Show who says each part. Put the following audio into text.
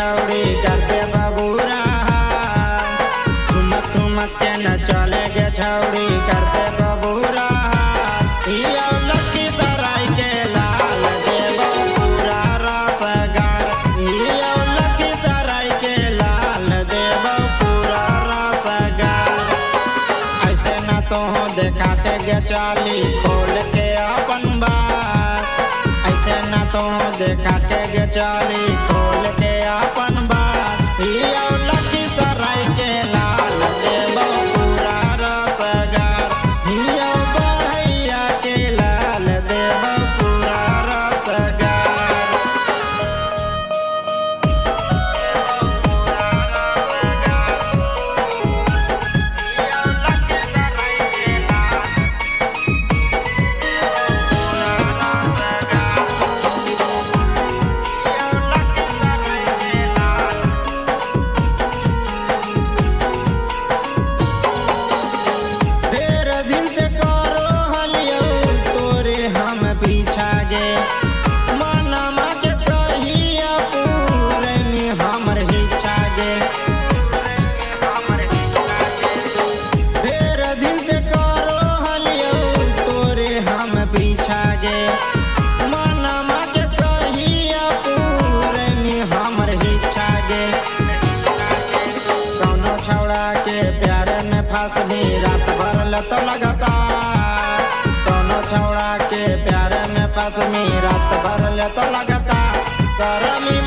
Speaker 1: छौड़ी करते बबूरा ठुमक ठुमक के न चले गे छौड़ी करते बबूरा लखीसराय के लाल देव पूरा रसगार लखीसराय के लाल देव पूरा रसगार। ऐसे न तो देखा के गे चाली खोल के अपन बार ऐसे न तो देखा के गे चाली खोल के अपन बार लखीसराय के लाल देव पूरा रसगार बढ़ैया के लाल देव पूरा रसगार। पीछा गे मनमा के कहिया पूरे में हमर हिच्छा गे ढेर दिन से करो हलियो तोरे हम पीछा गे मनमा के कहिया पूरे में हमर हिच्छा गे। कौनो छौड़ा के प्यार में फंस भी रात भर लत लगता छौड़ा के प्यार में फंस में रात भर ले तो लगता करमी